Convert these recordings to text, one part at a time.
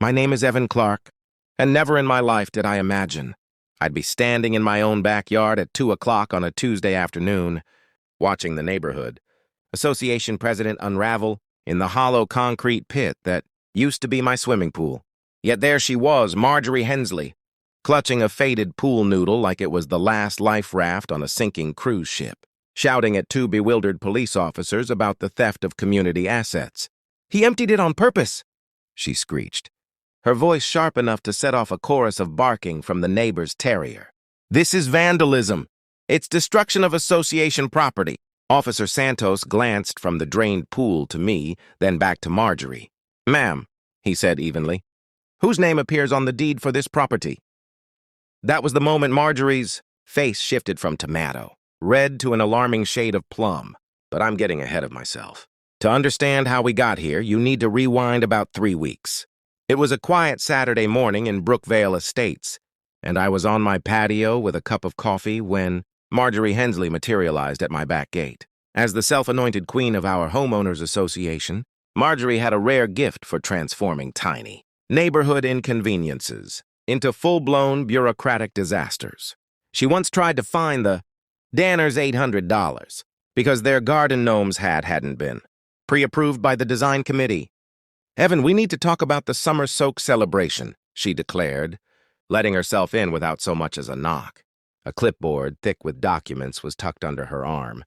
My name is Evan Clark, and never in my life did I imagine I'd be standing in my own backyard at 2 o'clock on a Tuesday afternoon, watching the neighborhood association president unravel in the hollow concrete pit that used to be my swimming pool. Yet there she was, Marjorie Hensley, clutching a faded pool noodle like it was the last life raft on a sinking cruise ship, shouting at two bewildered police officers about the theft of community assets. "He emptied it on purpose," she screeched, her voice sharp enough to set off a chorus of barking from the neighbor's terrier. "This is vandalism. It's destruction of association property." Officer Santos glanced from the drained pool to me, then back to Marjorie. "Ma'am," he said evenly, "whose name appears on the deed for this property?" That was the moment Marjorie's face shifted from tomato, red to an alarming shade of plum. But I'm getting ahead of myself. To understand how we got here, you need to rewind about 3 weeks. It was a quiet Saturday morning in Brookvale Estates, and I was on my patio with a cup of coffee when Marjorie Hensley materialized at my back gate. As the self-anointed queen of our homeowners association, Marjorie had a rare gift for transforming tiny neighborhood inconveniences into full-blown bureaucratic disasters. She once tried to fine the Danners $800 because their garden gnome's hat hadn't been pre-approved by the design committee. "Evan, we need to talk about the summer soak celebration," she declared, letting herself in without so much as a knock. A clipboard, thick with documents, was tucked under her arm,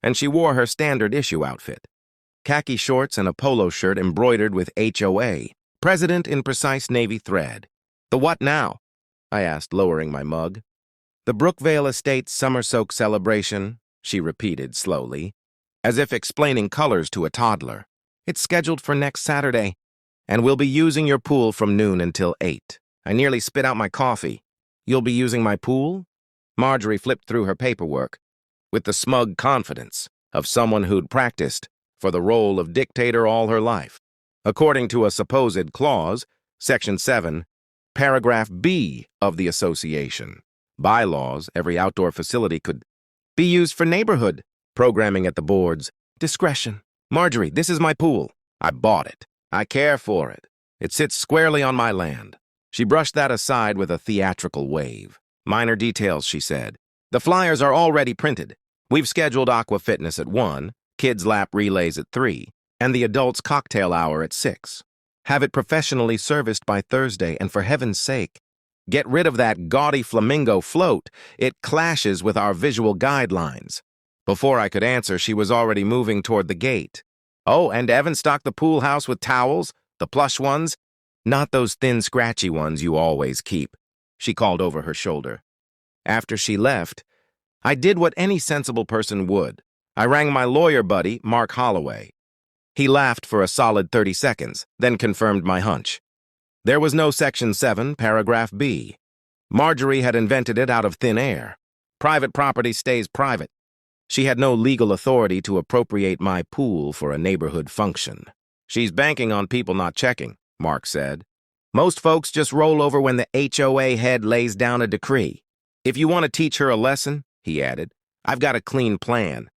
and she wore her standard issue outfit: khaki shorts and a polo shirt embroidered with HOA, President in precise navy thread. "The what now?" I asked, lowering my mug. "The Brookvale Estates Summer Soak Celebration," she repeated slowly, as if explaining colors to a toddler. "It's scheduled for next Saturday, and we'll be using your pool from noon until 8. I nearly spit out my coffee. "You'll be using my pool?" Marjorie flipped through her paperwork with the smug confidence of someone who'd practiced for the role of dictator all her life. According to a supposed clause, Section 7, Paragraph B of the association, bylaws, every outdoor facility could be used for neighborhood programming at the board's discretion. "Marjorie, this is my pool. I bought it. I care for it. It sits squarely on my land." She brushed that aside with a theatrical wave. "Minor details," she said. "The flyers are already printed. We've scheduled aqua fitness at 1, kids lap relays at 3, and the adults cocktail hour at 6. Have it professionally serviced by Thursday, and for heaven's sake, get rid of that gaudy flamingo float. It clashes with our visual guidelines." Before I could answer, she was already moving toward the gate. "Oh, and Evan stocked the pool house with towels, the plush ones, not those thin, scratchy ones you always keep," she called over her shoulder. After she left, I did what any sensible person would. I rang my lawyer buddy, Mark Holloway. He laughed for a solid 30 seconds, then confirmed my hunch. There was no Section 7, Paragraph B. Marjorie had invented it out of thin air. Private property stays private. She had no legal authority to appropriate my pool for a neighborhood function. "She's banking on people not checking," Mark said. "Most folks just roll over when the HOA head lays down a decree. If you want to teach her a lesson," he added, "I've got a clean plan."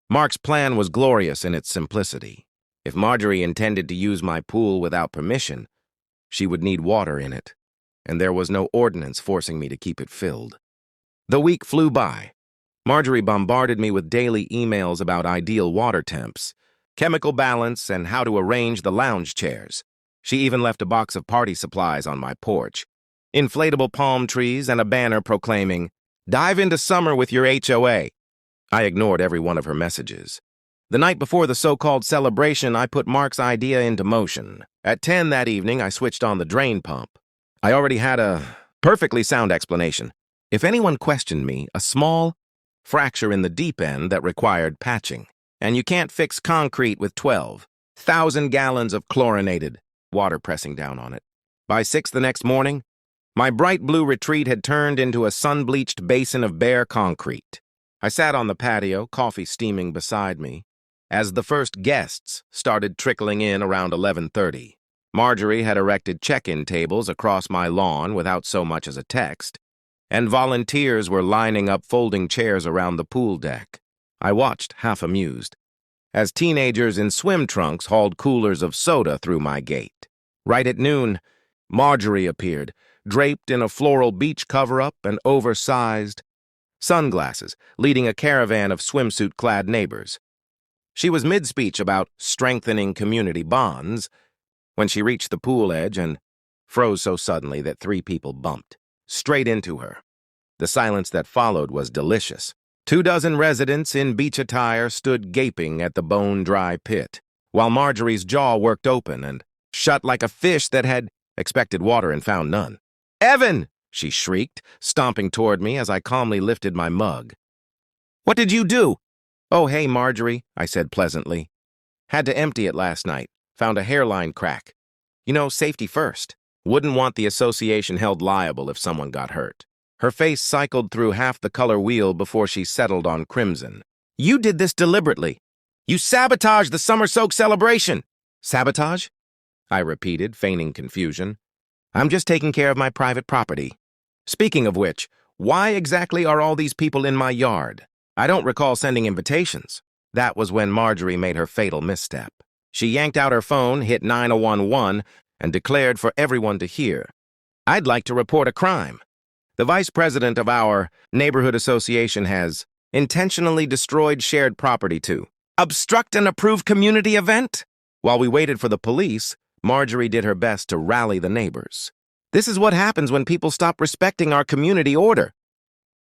Mark's plan was glorious in its simplicity. If Marjorie intended to use my pool without permission, she would need water in it, and there was no ordinance forcing me to keep it filled. The week flew by. Marjorie bombarded me with daily emails about ideal water temps, chemical balance, and how to arrange the lounge chairs. She even left a box of party supplies on my porch, inflatable palm trees, and a banner proclaiming, "Dive into summer with your HOA." I ignored every one of her messages. The night before the so-called celebration, I put Mark's idea into motion. At 10 that evening, I switched on the drain pump. I already had a perfectly sound explanation. If anyone questioned me, a small fracture in the deep end that required patching. And you can't fix concrete with 12,000 gallons of chlorinated water pressing down on it. By 6 the next morning, my bright blue retreat had turned into a sun-bleached basin of bare concrete. I sat on the patio, coffee steaming beside me, as the first guests started trickling in around 11:30. Marjorie had erected check-in tables across my lawn without so much as a text, and volunteers were lining up folding chairs around the pool deck. I watched, half amused, as teenagers in swim trunks hauled coolers of soda through my gate. Right at noon, Marjorie appeared, draped in a floral beach cover-up and oversized sunglasses, leading a caravan of swimsuit-clad neighbors. She was mid-speech about strengthening community bonds when she reached the pool edge and froze so suddenly that 3 people bumped straight into her. The silence that followed was delicious. 24 residents in beach attire stood gaping at the bone-dry pit, while Marjorie's jaw worked open and shut like a fish that had expected water and found none. "Evan!" she shrieked, stomping toward me as I calmly lifted my mug. "What did you do?" "Oh, hey, Marjorie," I said pleasantly. "Had to empty it last night. Found a hairline crack. You know, safety first. Wouldn't want the association held liable if someone got hurt." Her face cycled through half the color wheel before she settled on crimson. "You did this deliberately. You sabotaged the summer soak celebration." "Sabotage?" I repeated, feigning confusion. "I'm just taking care of my private property. Speaking of which, why exactly are all these people in my yard? I don't recall sending invitations." That was when Marjorie made her fatal misstep. She yanked out her phone, hit 9011, and declared for everyone to hear, "I'd like to report a crime. The vice president of our neighborhood association has intentionally destroyed shared property to obstruct an approved community event." While we waited for the police, Marjorie did her best to rally the neighbors. "This is what happens when people stop respecting our community order,"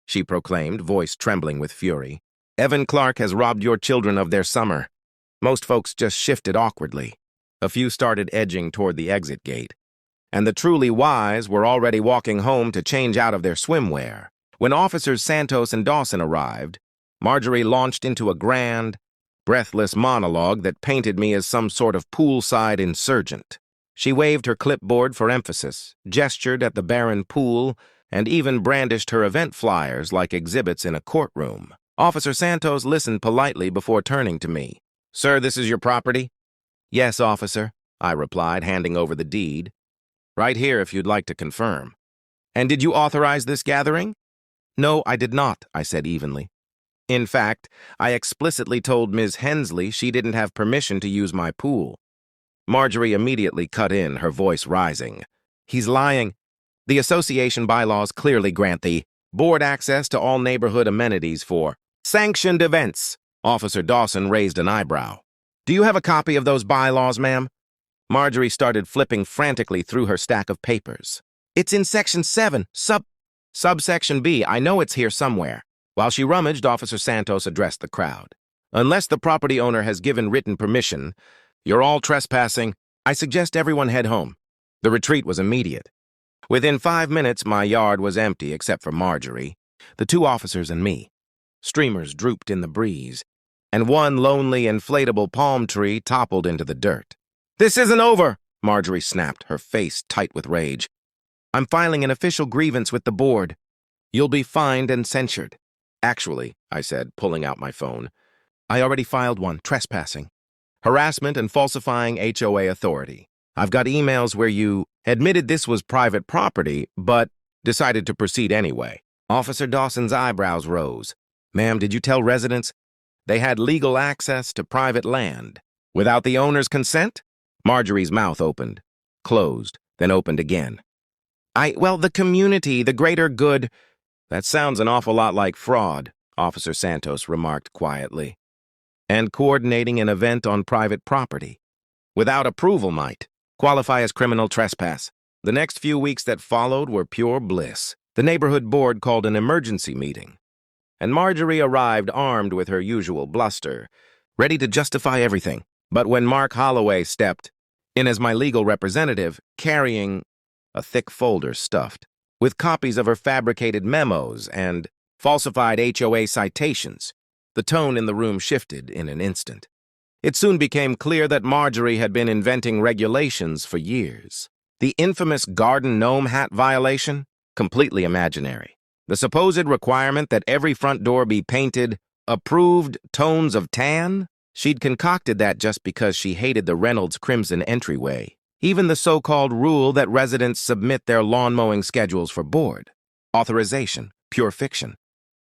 she proclaimed, voice trembling with fury. "Evan Clark has robbed your children of their summer." Most folks just shifted awkwardly. A few started edging toward the exit gate, and the truly wise were already walking home to change out of their swimwear. When Officers Santos and Dawson arrived, Marjorie launched into a grand, breathless monologue that painted me as some sort of poolside insurgent. She waved her clipboard for emphasis, gestured at the barren pool, and even brandished her event flyers like exhibits in a courtroom. Officer Santos listened politely before turning to me. "Sir, this is your property?" "Yes, officer," I replied, handing over the deed. "Right here if you'd like to confirm." "And did you authorize this gathering?" "No, I did not," I said evenly. "In fact, I explicitly told Ms. Hensley she didn't have permission to use my pool." Marjorie immediately cut in, her voice rising. "He's lying. The association bylaws clearly grant the board access to all neighborhood amenities for sanctioned events." Officer Dawson raised an eyebrow. "Do you have a copy of those bylaws, ma'am?" Marjorie started flipping frantically through her stack of papers. "It's in Section 7, subsection B. I know it's here somewhere." While she rummaged, Officer Santos addressed the crowd. "Unless the property owner has given written permission, you're all trespassing. I suggest everyone head home." The retreat was immediate. Within 5 minutes, my yard was empty except for Marjorie, the 2 officers, and me. Streamers drooped in the breeze, and one lonely inflatable palm tree toppled into the dirt. "This isn't over," Marjorie snapped, her face tight with rage. "I'm filing an official grievance with the board. You'll be fined and censured." "Actually," I said, pulling out my phone, "I already filed one, trespassing. Harassment and falsifying HOA authority. I've got emails where you admitted this was private property, but decided to proceed anyway." Officer Dawson's eyebrows rose. "Ma'am, did you tell residents they had legal access to private land without the owner's consent?" Marjorie's mouth opened, closed, then opened again. Well, the community, the greater good." "That sounds an awful lot like fraud," Officer Santos remarked quietly. "And coordinating an event on private property without approval might qualify as criminal trespass." The next few weeks that followed were pure bliss. The neighborhood board called an emergency meeting, and Marjorie arrived armed with her usual bluster, ready to justify everything. But when Mark Holloway stepped in as my legal representative, carrying a thick folder stuffed with copies of her fabricated memos and falsified HOA citations, the tone in the room shifted in an instant. It soon became clear that Marjorie had been inventing regulations for years. The infamous garden gnome hat violation? Completely imaginary. The supposed requirement that every front door be painted approved tones of tan? She'd concocted that just because she hated the Reynolds Crimson entryway. Even the so-called rule that residents submit their lawn mowing schedules for board. Authorization, pure fiction.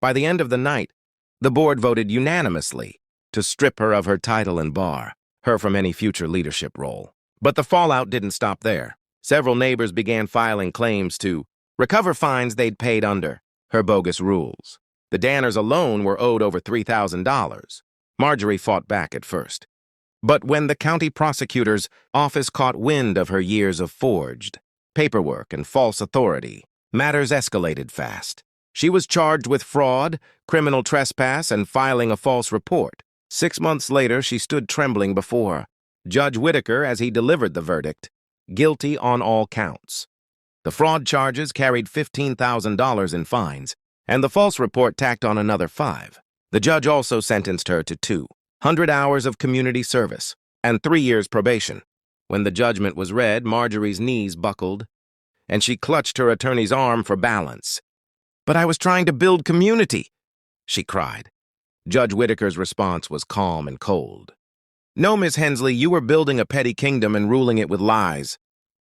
By the end of the night, the board voted unanimously to strip her of her title and bar her from any future leadership role. But the fallout didn't stop there. Several neighbors began filing claims to recover fines they'd paid under her bogus rules. The Danners alone were owed over $3,000. Marjorie fought back at first. But when the county prosecutor's office caught wind of her years of forged paperwork and false authority, matters escalated fast. She was charged with fraud, criminal trespass, and filing a false report. 6 months later, she stood trembling before Judge Whitaker as he delivered the verdict, guilty on all counts. The fraud charges carried $15,000 in fines, and the false report tacked on another $5,000. The judge also sentenced her to 200 hours of community service and 3 years probation. When the judgment was read, Marjorie's knees buckled, and she clutched her attorney's arm for balance. "But I was trying to build community," she cried. Judge Whitaker's response was calm and cold. "No, Miss Hensley, you were building a petty kingdom and ruling it with lies.